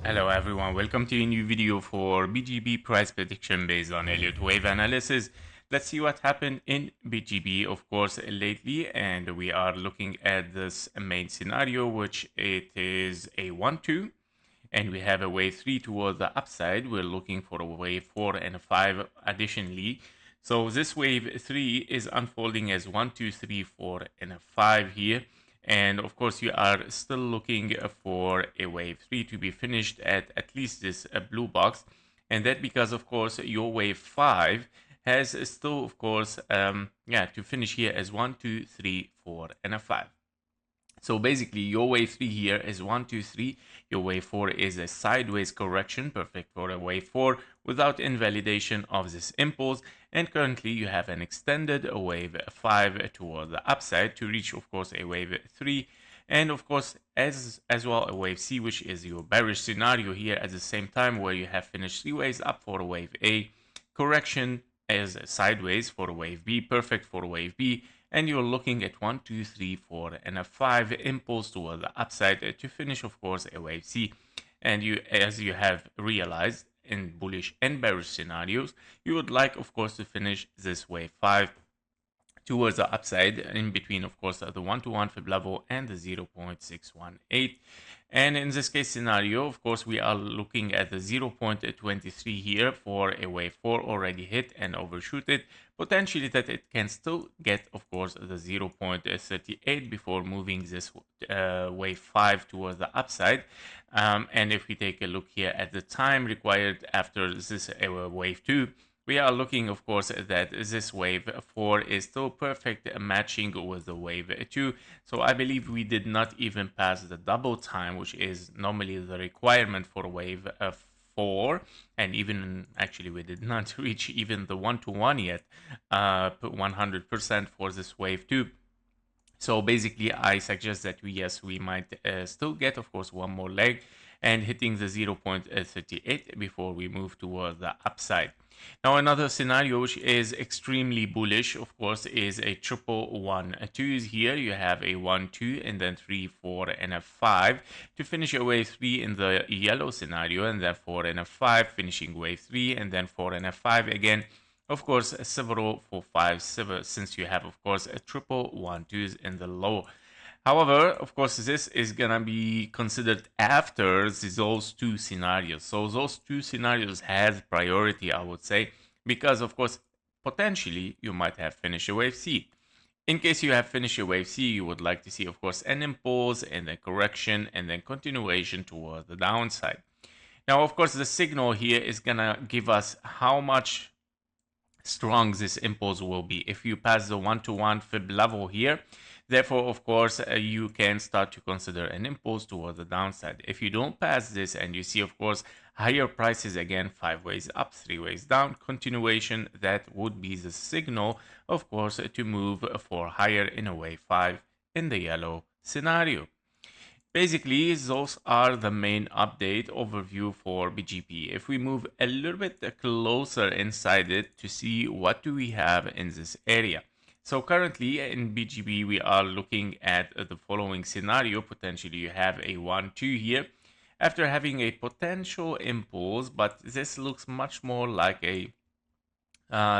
Hello everyone, welcome to a new video for BGB price prediction based on Elliott wave analysis. Let's see what happened in BGB, of course, lately, and we are looking at this main scenario, which it is a 1-2, and we have a wave 3 towards the upside. We're looking for a wave 4 and a 5 additionally. So this wave 3 is unfolding as 1, 2, 3, 4, and a 5 here. And of course, you are still looking for a wave 3 to be finished at least this blue box. And that because, of course, your wave 5 has still, of course, to finish here as 1, 2, 3, 4, and a 5. So basically, your wave 3 here is 1, 2, 3. Your wave 4 is a sideways correction, perfect for a wave 4 without invalidation of this impulse. And currently, you have an extended wave 5 toward the upside to reach, of course, a wave 3. And of course, as well, a wave C, which is your bearish scenario here at the same time, where you have finished 3 waves up for a wave A, correction as sideways for a wave B, perfect for a wave B, and you're looking at 1, 2, 3, 4, and a 5 impulse toward the upside to finish, of course, a wave C. And you, as you have realized in bullish and bearish scenarios, you would like, of course, to finish this wave 5 towards the upside in between, of course, the 1-to-1 fib level and the 0.618. And in this case scenario, of course, we are looking at the 0.23 here for a wave 4 already hit and overshooted. Potentially that it can still get, of course, the 0.38 before moving this wave 5 towards the upside. And if we take a look here at the time required after this wave 2, we are looking, of course, that this wave 4 is still perfect matching with the wave 2. So I believe we did not even pass the double time, which is normally the requirement for wave 4. And even actually, we did not reach even the 1-to-1 yet, 100% for this wave 2. So basically, I suggest that we might still get, of course, one more leg and hitting the 0.38 before we move towards the upside. Now, another scenario which is extremely bullish, of course, is a triple 1 2s. Here you have a 1 2 and then 3 4 and a 5 to finish a wave 3 in the yellow scenario, and then 4 and a 5 finishing wave 3, and then 4 and a 5 again. Of course, several 4 5 since you have, of course, a triple 1 2s in the low. However, of course, this is gonna be considered after those two scenarios. So those two scenarios has priority, I would say, because of course, potentially you might have finished a wave C. In case you have finished a wave C, you would like to see, of course, an impulse and then correction and then continuation towards the downside. Now, of course, the signal here is gonna give us how much strong this impulse will be. If you pass the 1-to-1 fib level here, therefore, of course, you can start to consider an impulse towards the downside. If you don't pass this and you see, of course, higher prices again, 5 ways up, 3 ways down, continuation, that would be the signal, of course, to move for higher in a wave 5 in the yellow scenario. Basically, those are the main update overview for BGP. If we move a little bit closer inside it to see what do we have in this area. So currently in BGB, we are looking at the following scenario. Potentially you have a 1-2 here after having a potential impulse, but this looks much more like a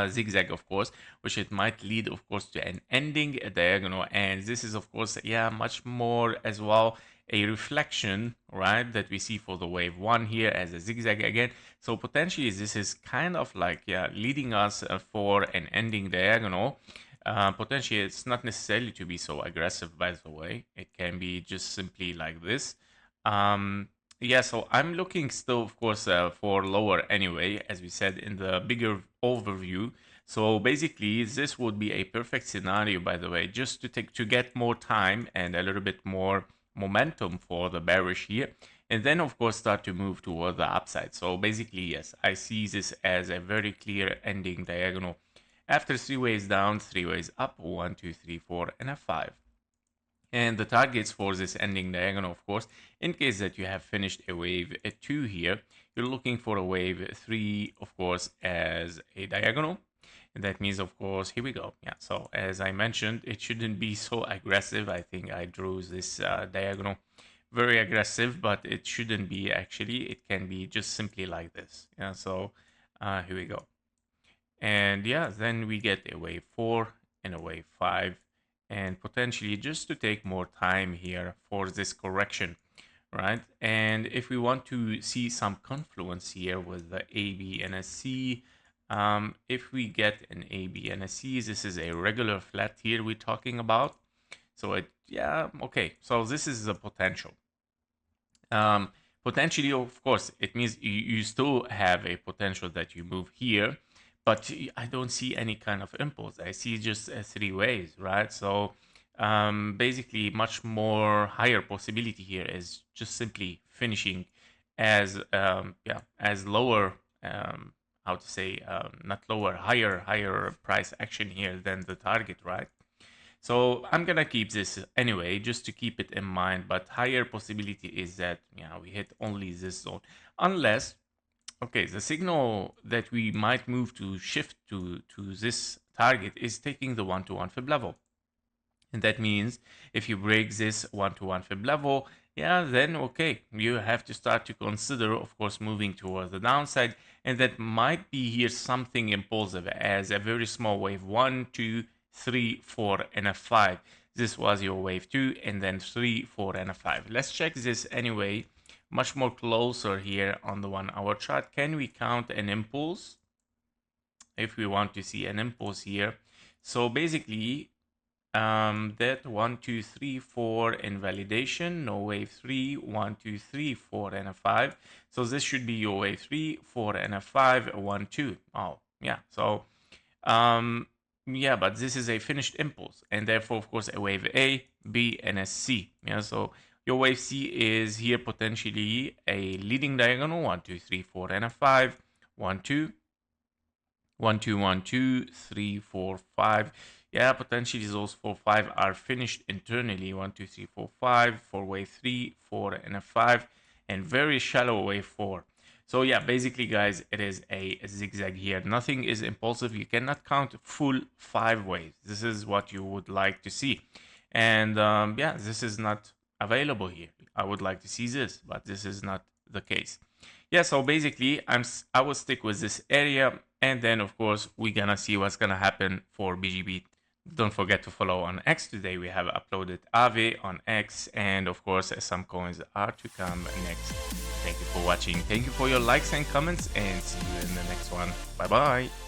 zigzag, of course, which it might lead, of course, to an ending diagonal. And this is, of course, much more as well a reflection, right, that we see for the wave 1 here as a zigzag again. So potentially this is kind of like leading us for an ending diagonal. Potentially it's not necessarily to be so aggressive, by the way. It can be just simply like this. So I'm looking still, of course, for lower anyway, as we said in the bigger overview. So basically, this would be a perfect scenario, by the way, just to get more time and a little bit more momentum for the bearish here, and then of course start to move toward the upside. So basically, yes, I see this as a very clear ending diagonal after 3 ways down, 3 ways up, 1 2 3 4 and a 5. And the targets for this ending diagonal, of course, in case that you have finished a wave 2 here, you're looking for a wave 3, of course, as a diagonal. And that means, of course, here we go. Yeah, so as I mentioned, it shouldn't be so aggressive. I think I drew this diagonal very aggressive, but it shouldn't be actually. It can be just simply like this. Yeah, so here we go. And yeah, then we get a wave 4 and a wave 5, and potentially just to take more time here for this correction, right? And if we want to see some confluence here with the A, B, and a C, if we get an A, B, and a C, this is a regular flat here we're talking about. So yeah, okay. So this is the potential. Um, Potentially, of course, it means you still have a potential that you move here, but I don't see any kind of impulse. I see just three ways, right? So basically, much more higher possibility here is just simply finishing as yeah, as lower, how to say, not lower, higher price action here than the target, right? So I'm gonna keep this anyway, just to keep it in mind. But higher possibility is that, yeah, we hit only this zone, unless, okay, the signal that we might move to shift to this target is taking the 1-to-1 fib level. And that means if you break this 1-to-1 fib level, yeah, then okay, you have to start to consider, of course, moving towards the downside. And that might be here something impulsive as a very small wave 1, 2, 3, 4, and a 5. This was your wave 2, and then 3, 4, and a 5. Let's check this anyway, much more closer here on the 1-hour chart. Can we count an impulse if we want to see an impulse here? So basically, that 1, 2, 3, 4 invalidation, no wave 3, 1, 2, 3, 4, and a 5. So this should be your wave 3, 4, and a 5, 1, 2. Oh, yeah. So, yeah, but this is a finished impulse, and therefore, of course, a wave A, B, and a C. Yeah, so your wave C is here potentially a leading diagonal, 1, 2, 3, 4, and a 5, 1, 2. 1, 2, 1, 2, 3, 4, 5. Yeah, potentially those 4, 5 are finished internally. 1, 2, 3, 4, 5 for wave 3, 4, and a 5, and very shallow wave 4. So yeah, basically, guys, it is a zigzag here. Nothing is impulsive. You cannot count full 5 waves. This is what you would like to see. And yeah, this is not available here. I would like to see this, but this is not the case. Yeah, so basically, I will stick with this area, and then of course we're gonna see what's gonna happen for BGB. Don't forget to follow on X. Today we have uploaded Aave on X, and of course some coins are to come next. Thank you for watching. Thank you for your likes and comments, and see you in the next one. Bye bye.